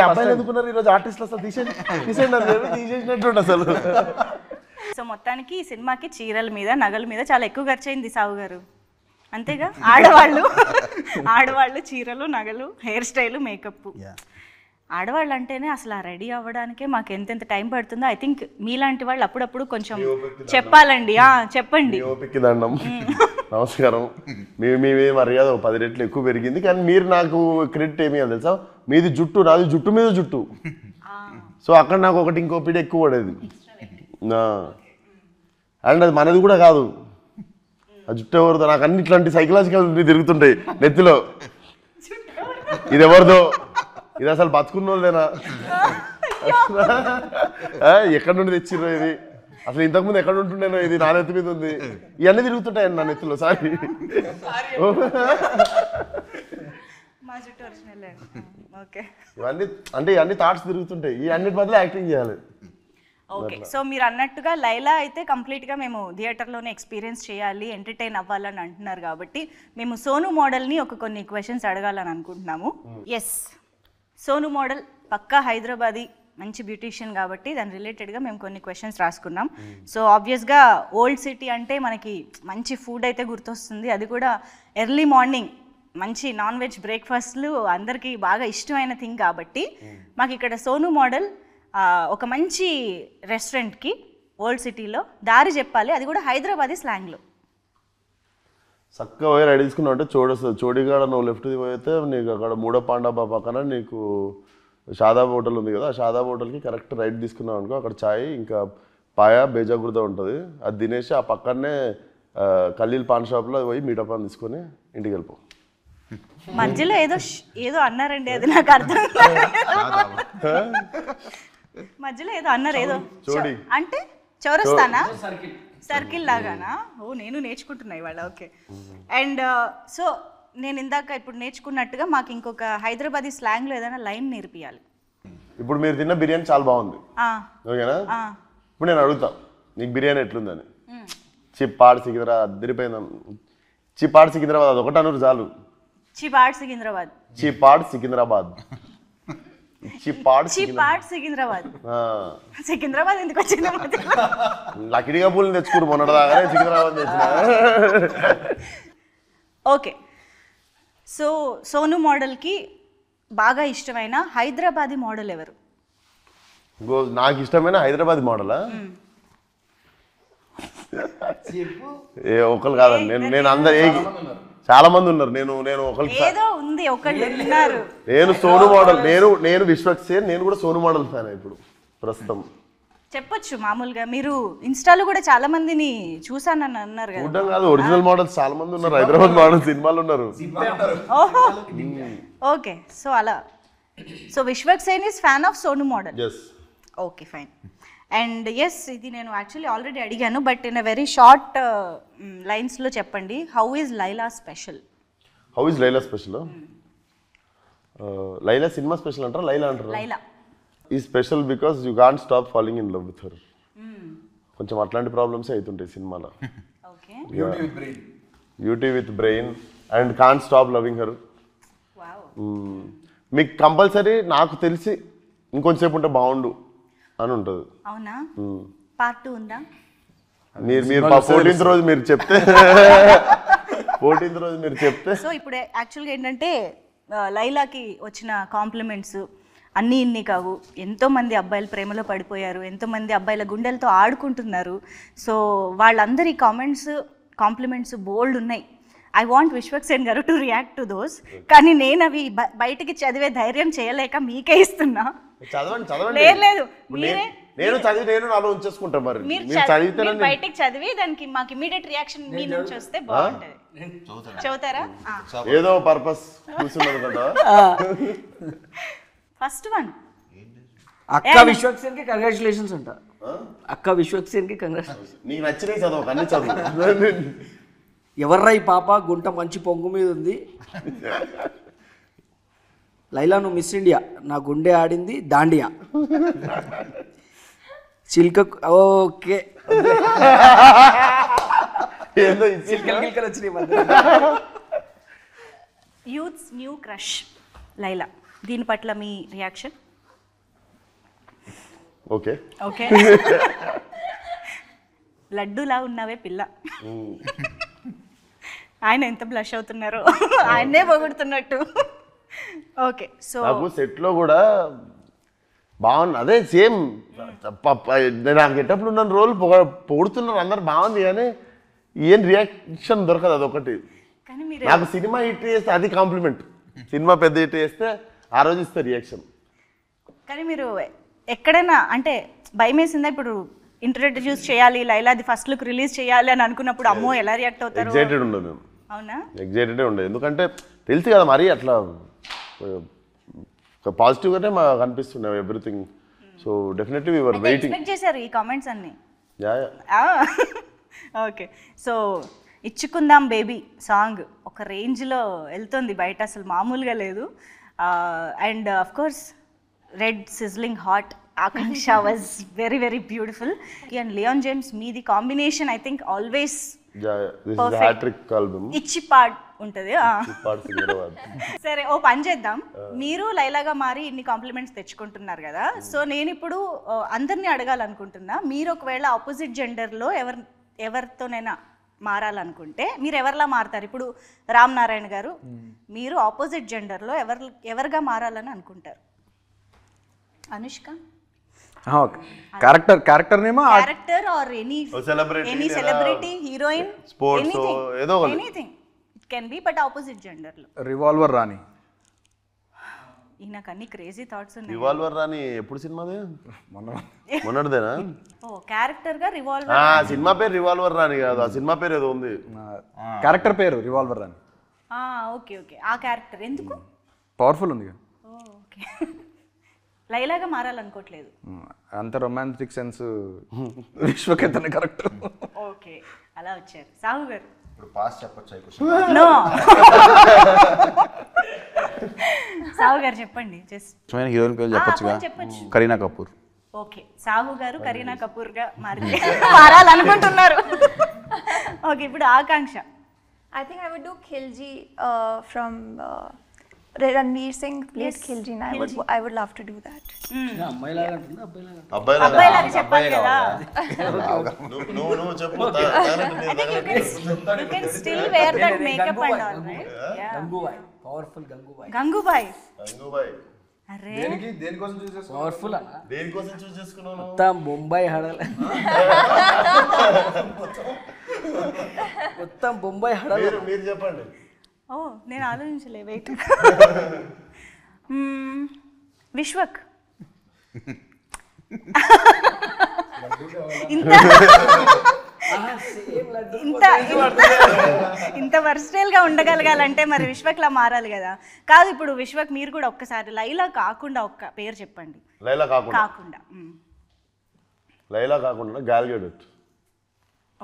అబ్బాయిలు ఎందుకున్నారు ఈరోజు ఆర్టిస్టులు అసలు తీసేసినట్టు అసలు. సో మొత్తానికి ఈ సినిమాకి చీరల మీద, నగల మీద చాలా ఎక్కువ ఖర్చు అయింది సావు గారు, అంతేగా? ఆడవాళ్ళు చీరలు, నగలు, హెయిర్ స్టైల్, మేకప్. ఆడవాళ్ళు అంటేనే అసలు ఆ రెడీ అవ్వడానికే మాకు ఎంతెంత టైం పడుతుందో. ఐ థింక్ మీలాంటి వాళ్ళు అప్పుడప్పుడు కొంచెం చెప్పాలండి. చెప్పండి. దండం, నమస్కారం. మీ మర్యాద 10 రెట్లు ఎక్కువ పెరిగింది, కానీ మీరు నాకు క్రెడిట్ ఏమి అని తెలుసా, మీది జుట్టు, నాది జుట్టు మీద జుట్టు. సో అక్కడ నాకు ఒకటి ఇంకో పీడ ఎక్కువ పడేది. అండ్ అది మనది కూడా కాదు, ఆ జుట్టు ఎవరిదో. నాకు అన్ని ఇట్లాంటి సైకలాజికల్ తిరుగుతుంటాయి నెత్తిలో. ఇది ఎవరిదో, ఇది అసలు బతుకున్న వాళ్ళదేనా, ఎక్కడి నుండి తెచ్చిర్రో ఇది, అసలు ఇంతకుముందు ఎక్కడ ఉంటుండేనో, ఇది నా నెత్తి మీద ఉంది. ఇవన్నీ తిరుగుతుంటాయండి నా నెత్తిలో. సారీ, ఇవన్నీ అంటే ఇవన్నీ థాట్స్ తిరుగుతుంటాయి. ఈ అన్నిటి బదులు యాక్టింగ్ చేయాలి. ఓకే, సో మీరు అన్నట్టుగా లైలా అయితే కంప్లీట్గా మేము థియేటర్లోనే ఎక్స్పీరియన్స్ చేయాలి, ఎంటర్టైన్ అవ్వాలని అంటున్నారు కాబట్టి మేము సోను మోడల్ని కొన్ని క్వశ్చన్స్ అడగాలని అనుకుంటున్నాము. ఎస్, సోను మోడల్ పక్కా హైదరాబాదీ, మంచి బ్యూటీషియన్ కాబట్టి దాని రిలేటెడ్గా మేము కొన్ని క్వశ్చన్స్ రాసుకున్నాం. సో ఆబ్వియస్గా ఓల్డ్ సిటీ అంటే మనకి మంచి ఫుడ్ అయితే గుర్తొస్తుంది, అది కూడా ఎర్లీ మార్నింగ్ మంచి నాన్ వెజ్ బ్రేక్ఫాస్ట్లు అందరికీ బాగా ఇష్టమైన థింగ్ కాబట్టి మాకు ఇక్కడ సోను మోడల్ ఒక మంచి రెస్టారెంట్కి ఓల్డ్ సిటీలో దారి చెప్పాలి, అది కూడా హైదరాబాదీ స్లాంగ్లో. చక్కగా పోయి రెడీ తీసుకున్నావు అంటే చోడిగాడ నువ్వు లెఫ్ట్ పోయితే నీకు అక్కడ మూడో పాండాబా పక్కన నీకు షాదాబ్ హోటల్ ఉంది కదా, ఆ షాదాబ్ హోటల్కి కరెక్ట్ రైట్ తీసుకున్నావు అనుకో, అక్కడ చాయ్ ఇంకా పాయ బేజాగుర్ద ఉంటుంది. అది తినేసి ఆ పక్కనే ఖలీల్ పాన్ షాప్లో పోయి మీటా పాన్ తీసుకొని ఇంటికి వెళ్ళిపో. మధ్యలో ఏదో అన్నారండి, అది నాకు అర్థం కాలేదు. మధ్యలో ఏదో అన్నారు, ఏదో చోడి. అంటే చౌరస్తానా, సర్కిల్ లాగానా? ఓ నేను నేర్చుకుంటున్నా ఇవాళ. ఓకే. అండ్ సో నేను ఇందాక ఇప్పుడు నేర్చుకున్నట్టుగా మాకు ఇంకొక హైదరాబాదీ స్లాంగ్లో ఏదైనా లైన్ నేర్పియాలి. ఇప్పుడు మీరు తిన్న బిర్యానీ చాలా బాగుంది, ఓకేనా? ఇప్పుడు నేను అడుగుతా నీకు బిర్యానీ ఎట్లుందని. చిప్పాడు సికింద్రాబాద్ అద్దరిపోయింది. చిప్పాడు సికింద్రాబాద్ అదొకటి అనరు చాలు. చిపాడ్ సికింద్రాబాద్. చిప్పాడు సికింద్రాబాద్. చిప్పాడు సికింద్రాబాద్. సికింద్రాబాద్ ఎందుకు వచ్చింది? లకిడిగా పూలు తెచ్చుకోరు మొన్నటిదాకానే సికింద్రాబాద్ తెచ్చిన. ఓకే. సో సోను మోడల్కి బాగా ఇష్టమైన హైదరాబాదీ మోడల్ ఎవరు? నాకు ఇష్టమైన హైదరాబాద్ మోడలా? ఒకరు కాదండి, నేను అందరు చాలా మంది ఉన్నారు. నేను ఒకరికి ఏదో ఉంది, ఒకళ్ళు ఉన్నారు. నేను సోను మోడల్, నేను విశ్వక్సేన్, నేను కూడా సోను మోడల్ ఫ్యాన్ ఇప్పుడు ప్రస్తుతం. చెప్పొచ్చు మామూలుగా. మీరు ఇన్స్టాలో కూడా చాలా మందిని చూసానని అన్నారు కదా. చూడడం కాదు, ఒరిజినల్ మోడల్స్ చాలా మంది ఉన్నారు. హైదరాబాద్ మోడల్ సినిమాలు ఉన్నారు. ఓహో, ఓకే. సో అలా. So Vishwaksen is fan of Sonu model. Okay, fine. And yes, ఇది నేను యాక్చువల్లీ ఆల్రెడీ అడిగాను, but in a very short లైన్స్లో చెప్పండి. How is Laila special? How is Laila special? Laila cinema special అంటారా, లైలా అంటారా? Laila is special because you can't stop falling in love with her. కొంచెం అట్లాంటి problems అవుతుంటాయి సినిమాలో. Okay. Beauty with brain and can't stop loving her. మీకు compulsory నాకు తెలిసి ఇంకొంచెంసేపు ఉంటే బాగుండు అని ఉంటుంది. అవునా? పార్ట్ 2 ఉందా? మీరు 14th రోజు మీరు చెప్తే 14th రోజు మీరు చెప్తే. సో ఇప్పుడు యాక్చువల్గా ఏంటంటే లైలాకి వచ్చిన కాంప్లిమెంట్స్ అన్నీ ఇన్ని కావు. ఎంతోమంది అబ్బాయిలు ప్రేమలో పడిపోయారు, ఎంతోమంది అబ్బాయిల గుండెలతో ఆడుకుంటున్నారు. సో వాళ్ళందరి కాంప్లిమెంట్స్ బోల్డ్ ఉన్నాయి. ఐ వాంట్ విశ్వక్సేన్ గారు టు రియాక్ట్ టు దోస్. కానీ నేను అవి బయటికి చదివే ధైర్యం చేయలేక మీకే ఇస్తున్నా. చదవండి. లేదు, మీరే నేను చదివి నేను నాలో ఉంచేసుకుంటా. మరి మీరు చదివితే బయటికి చదివి దానికి మాకు ఇమీడియట్ రియాక్షన్ మీ నుంచి వస్తే బాగుంటది. చదువుతారా? ఏదో పర్పస్ కూర్చున్నది కదా. ఫస్ట్ వన్ అక్క విశ్వక్సేన్ కి కంగ్రాచులేషన్స్ అంట. అక్క విశ్వక్సేన్ కి కంగ్రాచులేషన్స్. నీకు నచ్చినవి చదువు, అన్ని చదువు. ఎవర్రా ఈ పాప గుంట మంచి పొంగు మీద ఉంది. లైలా నువ్వు మిస్ ఇండియా, నా గుండె ఆడింది దాండియా. చిల్క okay. Youth's new crush Laila, దీని పట్ల మీ రియాక్షన్? ఓకే. ఓకే. లడ్డూలా ఉన్నావే పిల్ల. ఆయన ఎంత బ్లష్ అవుతున్నారో, ఆయన్నే పొగుడుతున్నట్టు. ఓకే. సో నాకు సెట్లో కూడా బాగుంది. అదే సేమ్ నాకు గెటప్లు ఉన్న రోల్ పొగుడుతున్నారు అందరు, బాగుంది. కానీ ఏం రియాక్షన్ దొరకదు, అదొకటి. కానీ మీరు నాకు సినిమా హిట్ చేస్తే అది కాంప్లిమెంట్, సినిమా పెద్ద హిట్ చేస్తే ఆ రోజు ఇస్తే రియాక్షన్. కానీ మీరు ఎక్కడైనా అంటే భయం వేసిందా? ఇప్పుడు ఇంట్రడ్యూస్ చేయాలి లైలాది ఫస్ట్ లుక్ రిలీజ్ చేయాలి అని అనుకున్నప్పుడు అమ్మో ఎలా రియాక్ట్ అవుతారు? ఎగ్జైటెడ్ ఉండదు మేము. అవునా? ఎగ్జైటెడే ఉండదు, ఎందుకంటే తెలుసు కదా మరీ అట్లా పాజిటివ్గానే మాకు అనిపిస్తుండే everything. So definitely we were waiting. Expect చేశారు ఈ కామెంట్స్ అన్ని? ఓకే. సో ఇచ్చుకుందాం బేబీ సాంగ్ ఒక రేంజ్లో వెళ్తుంది బయట, అసలు మామూలుగా లేదు. And of course red sizzling hot Akanksha was very very beautiful. And Leon James మీది combination I think always hat-trick album. ఇచ్చి పాడ్ ఉంటుంది. సికింద్రాబాద్. సరే, ఓ పని చేద్దాం. మీరు లైలాగా మారి ఇన్ని కాంప్లిమెంట్స్ తెచ్చుకుంటున్నారు కదా, సో నేను ఇప్పుడు అందరినీ అడగాలనుకుంటున్నా, మీరు ఒకవేళ ఆపోజిట్ జెండర్లో ఎవరితోనైనా మారాలనుకుంటే మీరు ఎవరిలా మారుతారు? ఇప్పుడు రామ్ నారాయణ గారు, మీరు ఆపోజిట్ జెండర్లో ఎవరిగా మారాలని అనుకుంటారు? అనుష్క? క్యారెక్టర్ నేమా, character or any celebrity, heroine, sports, ఏదో anything it can be, but opposite జెండర్లో. రివాల్వర్ రాణి. నాకు అన్ని క్రేజీ థాట్స్ ఉన్నాయి. రివాల్వర్ రాని ఎప్పుడు సినిమాదే? మొన్నటిదేనా? ఓ క్యారెక్టర్ గా రివాల్వర్. సినిమా పేరు రివాల్వర్ రాని కాదు, ఆ సినిమా పేరు ఏదో ఉంది. క్యారెక్టర్ పేరు రివాల్వర్ రాణి. ఓకే ఓకే ఆ క్యారెక్టర్ ఎందుకు పవర్ఫుల్ ఉంది కదా. ఓకే లైలాగా మారాలనుకోవట్లేదు. అంత రొమాంటిక్ సెన్స్ విశ్వకేతనే కరెక్ట్. ఓకే అలా వచ్చారు. సాహు గారు ఇప్పుడు పాస్ చెప్పొచ్చు నో సాహు గారు చెప్పండి. జస్ట్ హీరోయిన్ పేరు చెప్పొచ్చుగా. చెప్పొచ్చు. కరీనా కపూర్. ఓకే సాహు గారు కరీనా కపూర్ గా మారాలనుకుంటున్నారు. ఓకే ఇప్పుడు ఆకాంక్ష. I think I would do Khilji from Ranveer Singh played Khilji, and I would love to do that. అమ్మాయిలాగా ఉంటుంది అబ్బాయిలాగా అబ్బాయిలాగా చెప్పాలి కదా. నువ్వు చెప్పు. I think you can still wear that makeup and all, right? Yeah. Gangubai powerful Gangubai. Gangubai. Gangubai అరే దేనికోసం చూసేసుకో. Powerful అన్న. దేనికోసం చూస్ చేసుకున్నాను? మొత్తం బొంబాయి హడల మొత్తం బొంబాయి హడల. మీరు చెప్పండి. ఓ నేను ఆలోచించలే వెయిట్. విశ్వక్ ఇంత ఇంత వర్స్టైల్ గా ఉండగలగాలంటే మరి విశ్వక్లా మారాలి కదా. కాదు ఇప్పుడు విశ్వక్ మీరు కూడా ఒక్కసారి లైలా కాకుండా ఒక్క పేరు చెప్పండి. లైలా కాకుండా కాకుండా గాల్ గెడట్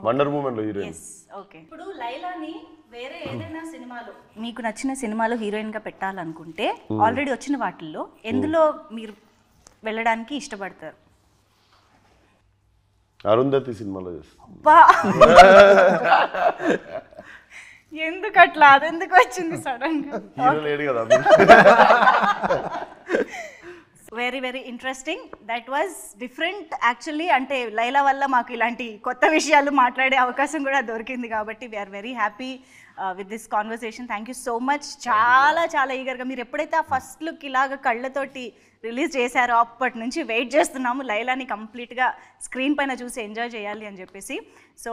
వండర్ ఉమెన్ లో హీరోయిన్. ఓకే ఇప్పుడు లైలాని వేరే ఏదైనా సినిమాలో మీకు నచ్చిన సినిమాలో హీరోయిన్ గా పెట్టాలనుకుంటే ఆల్రెడీ వచ్చిన వాటిల్లో ఎందులో మీరు వెళ్ళడానికి ఇష్టపడతారు? అరుంధతి సినిమాలో చేస్తాను. ఎందుకు అట్లా అదెందుకు వచ్చింది సడన్ గా? హీరో లేడు కదా. Very very interesting. That was different actually. అంటే లైలా వల్ల మాకు ఇలాంటి కొత్త విషయాలు మాట్లాడే అవకాశం కూడా దొరికింది కాబట్టి we are very happy with this conversation. Thank you so much. చాలా చాలా ఈగర్గా మీరు ఎప్పుడైతే ఆ ఫస్ట్ లుక్ ఇలాగ కళ్ళతోటి రిలీజ్ చేశారో అప్పటి నుంచి వెయిట్ చేస్తున్నాము లైలాని కంప్లీట్గా స్క్రీన్ పైన చూసి ఎంజాయ్ చేయాలి అని చెప్పేసి. So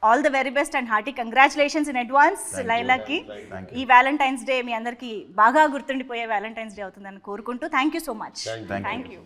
all the very best and hearty congratulations in advance లైలాకి. ఈ వ్యాలంటైన్స్ డే మీ అందరికీ బాగా గుర్తుండిపోయే వ్యాలంటైన్స్ డే అవుతుందని కోరుకుంటూ thank you so much. Thank you.